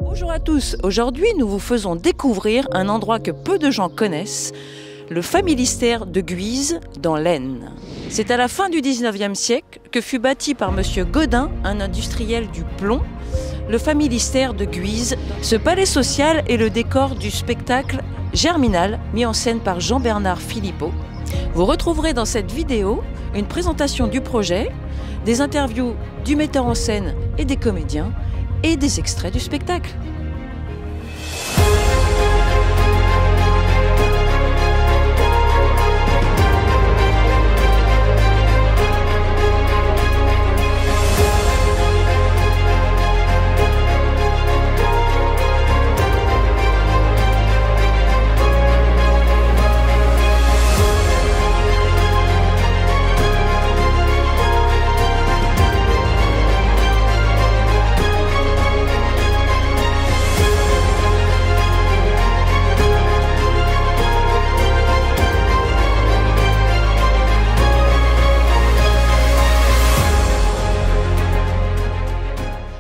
Bonjour à tous, aujourd'hui nous vous faisons découvrir un endroit que peu de gens connaissent, le Familistère de Guise dans l'Aisne. C'est à la fin du 19e siècle que fut bâti par M. Godin, un industriel du plomb, le Familistère de Guise. Ce palais social est le décor du spectacle Germinal, mis en scène par Jean-Bernard Philippot. Vous retrouverez dans cette vidéo une présentation du projet, des interviews du metteur en scène et des comédiens, et des extraits du spectacle.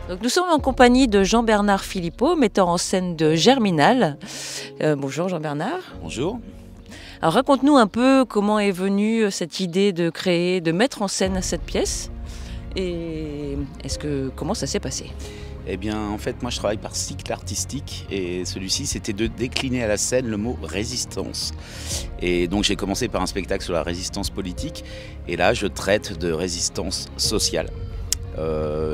Donc nous sommes en compagnie de Jean-Bernard Philippot, metteur en scène de Germinal. Bonjour Jean-Bernard. Bonjour. Alors raconte-nous un peu comment est venue cette idée de créer, de mettre en scène cette pièce et comment ça s'est passé? Eh bien, en fait, moi je travaille par cycle artistique et celui-ci c'était de décliner à la scène le mot résistance. Et donc j'ai commencé par un spectacle sur la résistance politique et là je traite de résistance sociale.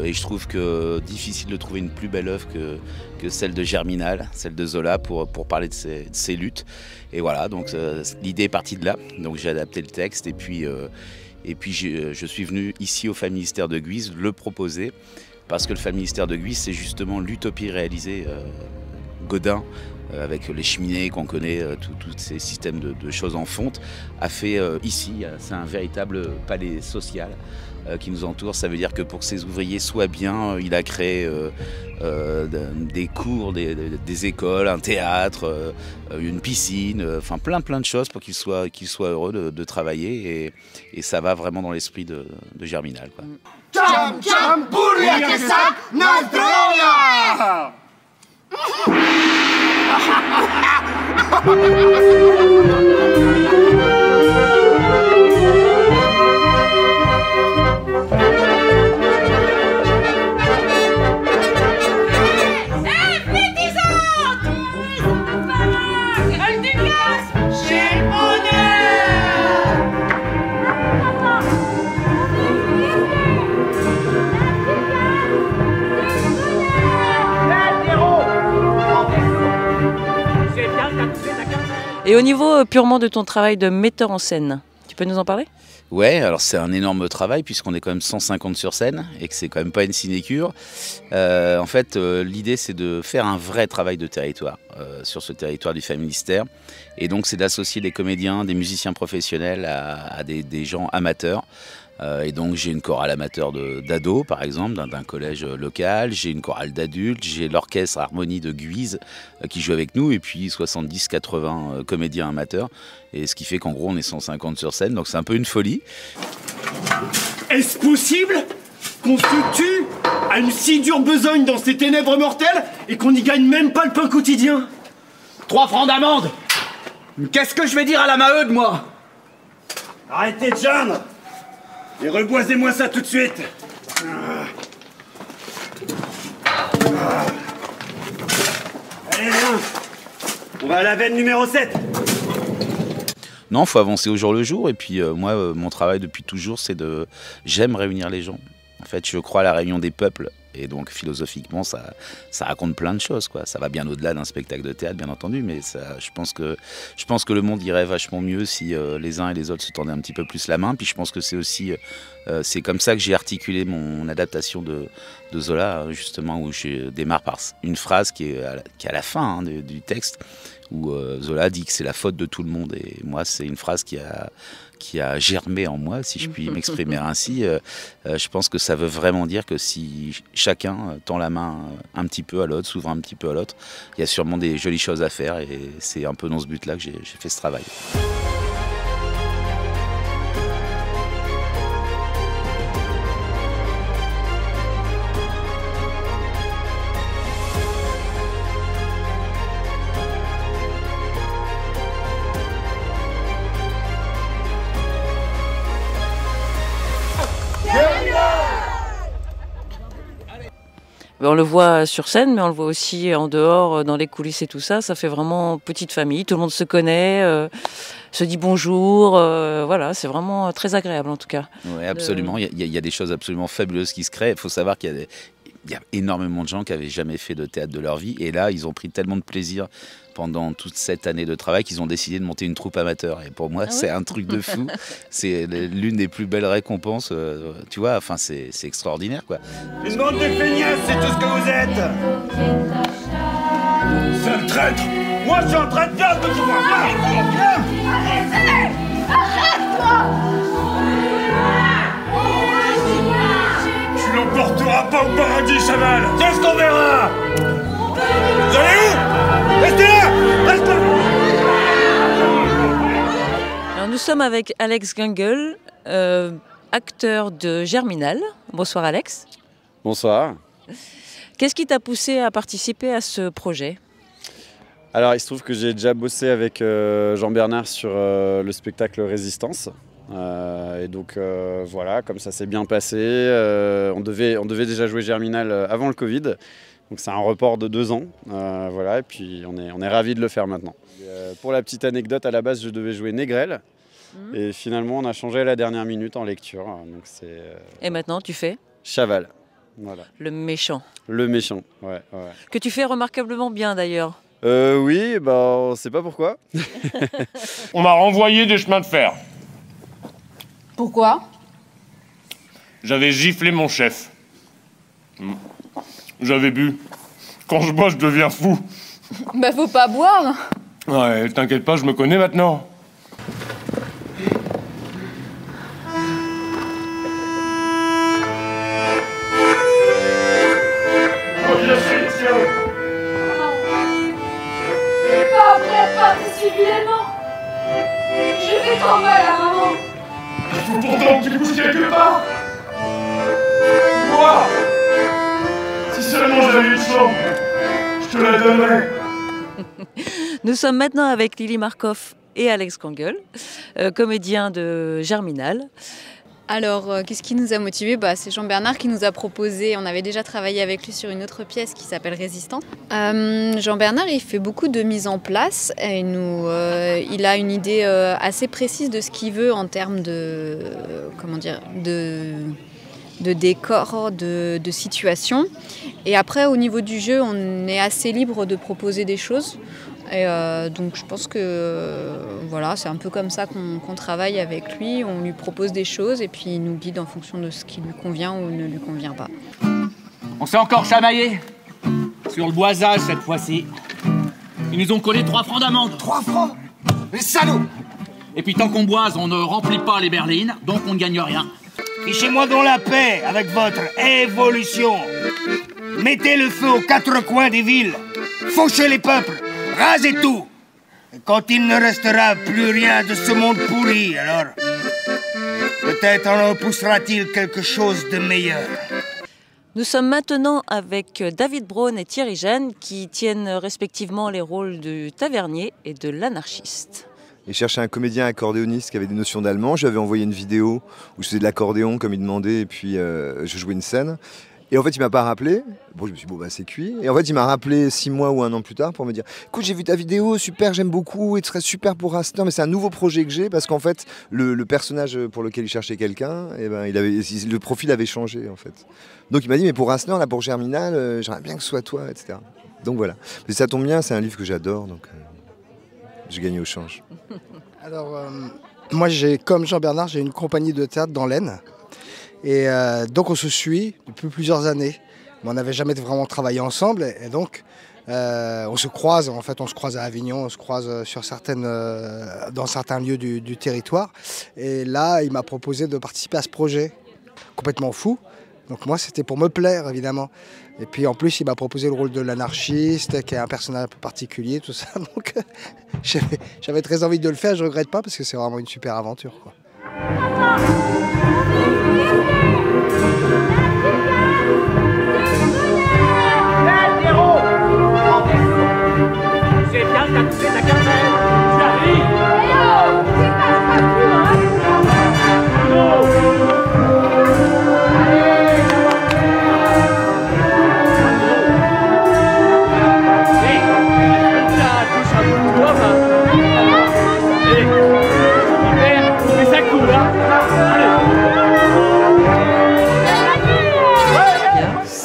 Et je trouve que difficile de trouver une plus belle œuvre que celle de Germinal, celle de Zola pour parler de ces luttes. Et voilà, donc l'idée est partie de là. Donc j'ai adapté le texte et puis je suis venu ici au Familistère de Guise le proposer parce que le Familistère de Guise c'est justement l'utopie réalisée. Godin, avec les cheminées qu'on connaît, tous ces systèmes de choses en fonte, a fait ici, c'est un véritable palais social qui nous entoure. Ça veut dire que pour que ces ouvriers soient bien, il a créé des cours, des écoles, un théâtre, une piscine, enfin plein de choses pour qu'ils soient heureux de travailler et ça va vraiment dans l'esprit de Germinal, quoi. Ciam ciam burja che sa na zdroja! Et au niveau purement de ton travail de metteur en scène, tu peux nous en parler? Ouais, alors c'est un énorme travail puisqu'on est quand même 150 sur scène et que c'est quand même pas une sinécure. En fait, l'idée c'est de faire un vrai travail de territoire sur ce territoire du Familistère. Et donc c'est d'associer des comédiens, des musiciens professionnels à des gens amateurs. Et donc j'ai une chorale amateur d'ados par exemple, d'un collège local, j'ai une chorale d'adultes, j'ai l'orchestre Harmonie de Guise qui joue avec nous et puis 70-80 comédiens amateurs. Et ce qui fait qu'en gros on est 150 sur scène, donc c'est un peu une folie. Est-ce possible qu'on se tue à une si dure besogne dans ces ténèbres mortelles et qu'on n'y gagne même pas le pain quotidien? 3 francs d'amende. Qu'est-ce que je vais dire à la Maheude, moi? Arrêtez de geindre et reboisez-moi ça tout de suite. Allez, viens. On va à la veine numéro 7. Non, il faut avancer au jour le jour. Et puis moi, mon travail depuis toujours, c'est j'aime réunir les gens. En fait, je crois à la réunion des peuples. Et donc, philosophiquement, ça raconte plein de choses, quoi. Ça va bien au-delà d'un spectacle de théâtre, bien entendu. Mais je pense que le monde irait vachement mieux si les uns et les autres se tendaient un petit peu plus la main. Puis je pense que c'est aussi... c'est comme ça que j'ai articulé mon adaptation de Zola, justement, où je démarre par une phrase qui est à la fin du texte, où Zola dit que c'est la faute de tout le monde. Et moi, c'est une phrase qui a germé en moi, si je puis m'exprimer ainsi. Je pense que ça veut vraiment dire que si chacun tend la main un petit peu à l'autre, s'ouvre un petit peu à l'autre, il y a sûrement des jolies choses à faire et c'est un peu dans ce but-là que j'ai fait ce travail. On le voit sur scène, mais on le voit aussi en dehors, dans les coulisses et tout ça. Ça fait vraiment petite famille, tout le monde se connaît, se dit bonjour. Voilà, c'est vraiment très agréable en tout cas. Oui, absolument. Il y a des choses absolument fabuleuses qui se créent. Il faut savoir qu'il y a énormément de gens qui n'avaient jamais fait de théâtre de leur vie. Et là, ils ont pris tellement de plaisir pendant toute cette année de travail qu'ils ont décidé de monter une troupe amateur. Et pour moi, c'est un truc de fou. C'est l'une des plus belles récompenses. Tu vois, enfin, c'est extraordinaire, quoi. Une bande de feignasses, c'est tout ce que vous êtes. Sale traître. Moi, je suis en train de faire ce que je vois. Tu l'emporteras pas au paradis, Chaval. C'est ce qu'on verra. Vous allez où? Restez là. Restez là. Alors, nous sommes avec Alex Gungel, acteur de Germinal. Bonsoir Alex. Bonsoir. Qu'est-ce qui t'a poussé à participer à ce projet? Alors il se trouve que j'ai déjà bossé avec Jean-Bernard sur le spectacle Résistance. Et donc voilà, comme ça s'est bien passé. On devait déjà jouer Germinal avant le Covid. Donc c'est un report de 2 ans. Voilà, et puis on est ravis de le faire maintenant. Pour la petite anecdote, à la base je devais jouer Négrel. Et finalement on a changé à la dernière minute en lecture. Donc c'est, Et maintenant tu fais Chaval. Voilà. le méchant. Le méchant, ouais. Que tu fais remarquablement bien d'ailleurs. Oui, bah on sait pas pourquoi. On m'a renvoyé des chemins de fer. Pourquoi? J'avais giflé mon chef. J'avais bu. Quand je bois, je deviens fou. Bah faut pas boire. Ouais, t'inquiète pas, je me connais maintenant. Je vais trop mal à maman. Il faut pourtant que tu couches quelque part. Moi, si seulement j'avais une chambre, je te la donnerais. Nous sommes maintenant avec Lily Marcoff et Alex Gungel, comédiens de Germinal. Alors, qu'est-ce qui nous a motivés? C'est Jean-Bernard qui nous a proposé, on avait déjà travaillé avec lui sur une autre pièce qui s'appelle Résistance. Jean-Bernard, il fait beaucoup de mise en place et il a une idée assez précise de ce qu'il veut en termes de, de décor, de situation. Et après, au niveau du jeu, on est assez libre de proposer des choses. Et donc je pense que voilà, c'est un peu comme ça qu'on travaille avec lui. On lui propose des choses et puis il nous guide en fonction de ce qui lui convient ou ne lui convient pas. On s'est encore chamaillé sur le boisage cette fois-ci. Ils nous ont collé 3 francs d'amende. 3 francs? Les salauds! Et puis tant qu'on boise, on ne remplit pas les berlines, donc on ne gagne rien. Fichez-moi donc la paix avec votre évolution. Mettez le feu aux 4 coins des villes. Fauchez les peuples. Rasez tout. Et quand il ne restera plus rien de ce monde pourri, alors peut-être en repoussera-t-il quelque chose de meilleur. Nous sommes maintenant avec David Braun et Thierry Gène qui tiennent respectivement les rôles du tavernier et de l'anarchiste. Il cherchait un comédien accordéoniste qui avait des notions d'allemand. J'avais envoyé une vidéo où je faisais de l'accordéon comme il demandait et puis je jouais une scène. Et en fait, il m'a pas rappelé. Bon, je me suis dit, c'est cuit. Et en fait, il m'a rappelé 6 mois ou 1 an plus tard pour me dire, écoute, j'ai vu ta vidéo, super, j'aime beaucoup, et tu serais super pour Rastor, mais c'est un nouveau projet que j'ai parce qu'en fait, le personnage pour lequel il cherchait quelqu'un, le profil avait changé en fait. Donc il m'a dit, mais pour Rastor, là, pour Germinal, j'aimerais bien que ce soit toi, etc. Donc voilà. Mais ça tombe bien, c'est un livre que j'adore, donc j'ai gagné au change. Alors, moi, comme Jean-Bernard, j'ai une compagnie de théâtre dans l'Aisne. Et donc on se suit depuis plusieurs années, mais on n'avait jamais vraiment travaillé ensemble et donc on se croise, en fait on se croise à Avignon, on se croise dans certains lieux du territoire et là il m'a proposé de participer à ce projet complètement fou, donc moi c'était pour me plaire évidemment et puis en plus il m'a proposé le rôle de l'anarchiste qui est un personnage un peu particulier, tout ça, donc j'avais très envie de le faire, je ne regrette pas parce que c'est vraiment une super aventure, quoi. C'est bien, t'as touché ta carrière. J'arrive.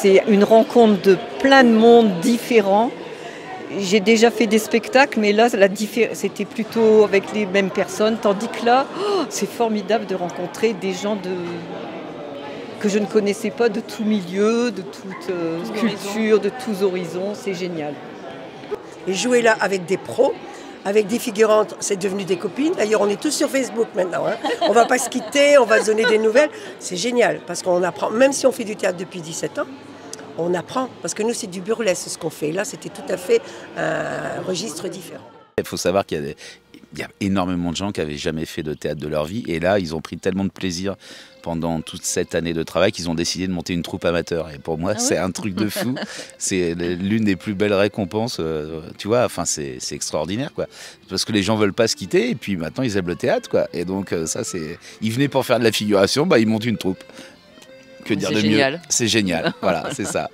c'est une rencontre de plein de mondes différents. J'ai déjà fait des spectacles, mais là, c'était plutôt avec les mêmes personnes. Tandis que là, c'est formidable de rencontrer des gens que je ne connaissais pas, de tout milieu, de toute culture, de tous horizons. C'est génial. Et jouer là avec des pros, avec des figurantes, c'est devenu des copines. D'ailleurs, on est tous sur Facebook maintenant. Hein. On ne va pas se quitter, on va se donner des nouvelles. C'est génial, parce qu'on apprend, même si on fait du théâtre depuis 17 ans, on apprend. Parce que nous, c'est du burlesque ce qu'on fait. Là, c'était tout à fait un registre différent. Il faut savoir qu'il y a énormément de gens qui n'avaient jamais fait de théâtre de leur vie. Et là, ils ont pris tellement de plaisir pendant toute cette année de travail qu'ils ont décidé de monter une troupe amateur. Et pour moi, c'est un truc de fou. C'est l'une des plus belles récompenses. Tu vois, enfin, c'est extraordinaire, quoi. Parce que les gens veulent pas se quitter. Et puis maintenant, ils aiment le théâtre, quoi. Et donc, ça, c'est... Ils venaient pour faire de la figuration, bah, ils montent une troupe. Que dire de mieux ? C'est génial. Voilà, c'est ça.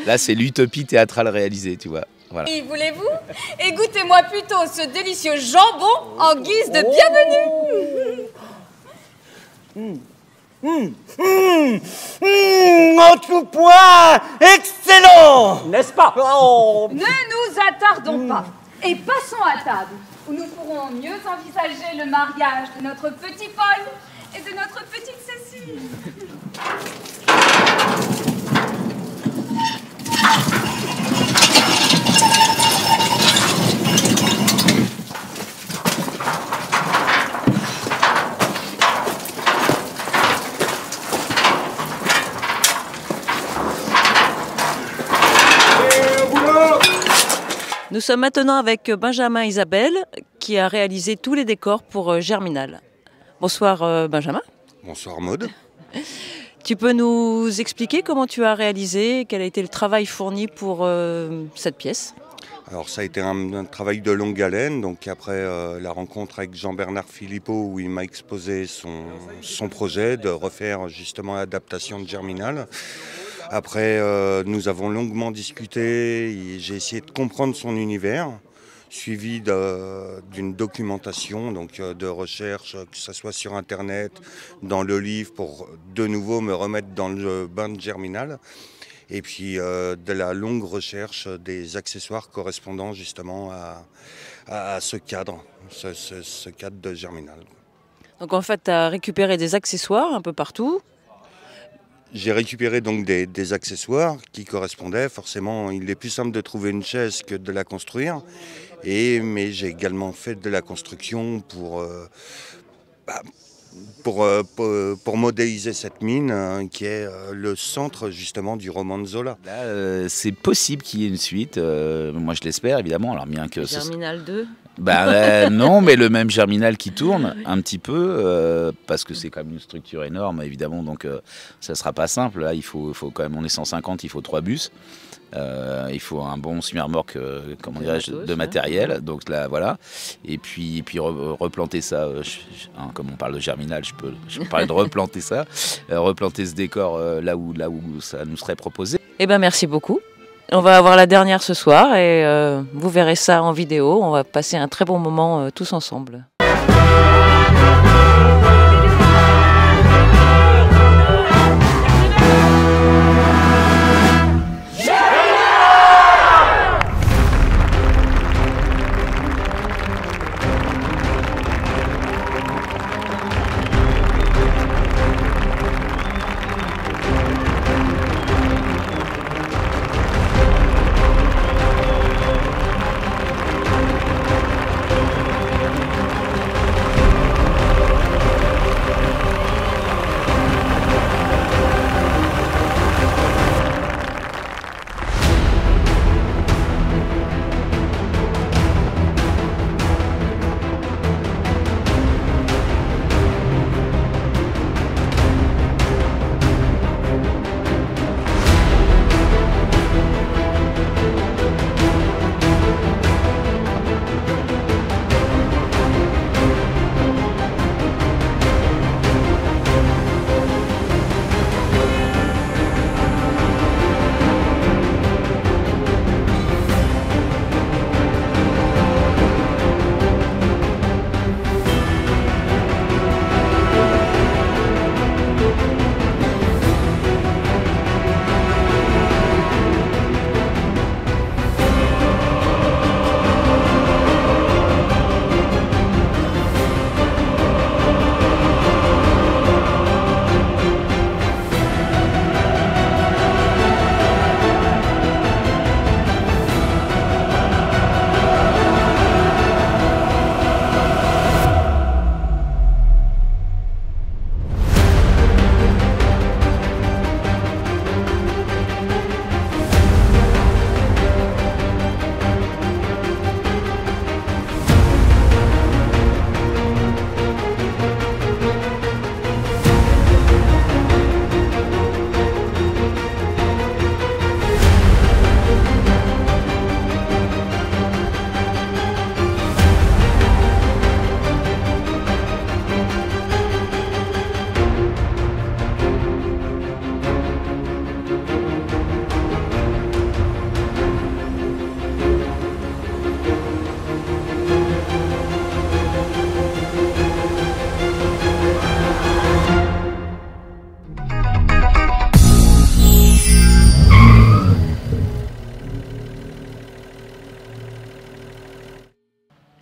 Là, c'est l'utopie théâtrale réalisée, tu vois. Voilà. Et voulez-vous ? Égouttez-moi plutôt ce délicieux jambon en guise de bienvenue. En tout point, excellent, n'est-ce pas? Ne nous attardons pas et passons à table, où nous pourrons mieux envisager le mariage de notre petit Paul et de notre petite Cécile. Nous sommes maintenant avec Benjamin Isabelle qui a réalisé tous les décors pour Germinal. Bonsoir Benjamin. Bonsoir Maude. Tu peux nous expliquer comment tu as réalisé, quel a été le travail fourni pour cette pièce ? Alors ça a été un travail de longue haleine, donc après la rencontre avec Jean-Bernard Philippot où il m'a exposé son projet de refaire justement l'adaptation de Germinal. Après, nous avons longuement discuté, j'ai essayé de comprendre son univers, suivi d'une documentation, donc de recherche, que ce soit sur Internet, dans le livre, pour de nouveau me remettre dans le bain de Germinal. Et puis de la longue recherche des accessoires correspondant justement à ce cadre, ce cadre de Germinal. Donc en fait, tu as récupéré des accessoires un peu partout. J'ai récupéré donc des accessoires qui correspondaient. Forcément, il est plus simple de trouver une chaise que de la construire. Mais j'ai également fait de la construction pour modéliser cette mine qui est le centre justement du roman de Zola. Là, c'est possible qu'il y ait une suite. Moi, je l'espère évidemment. Alors bien que Germinal 2. Non, mais le même Germinal qui tourne un petit peu parce que c'est quand même une structure énorme évidemment. Donc ça sera pas simple. Là, il faut quand même. On est 150, il faut 3 bus. Il faut un bon semi-remorque de matériel, donc là voilà, et puis replanter ça, comme on parle de Germinal, je peux parler de replanter ça, replanter ce décor là où ça nous serait proposé. Eh ben merci beaucoup. On va avoir la dernière ce soir et vous verrez ça en vidéo. On va passer un très bon moment tous ensemble.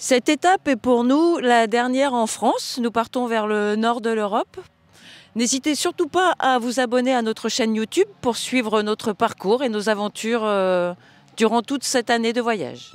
Cette étape est pour nous la dernière en France. Nous partons vers le nord de l'Europe. N'hésitez surtout pas à vous abonner à notre chaîne YouTube pour suivre notre parcours et nos aventures durant toute cette année de voyage.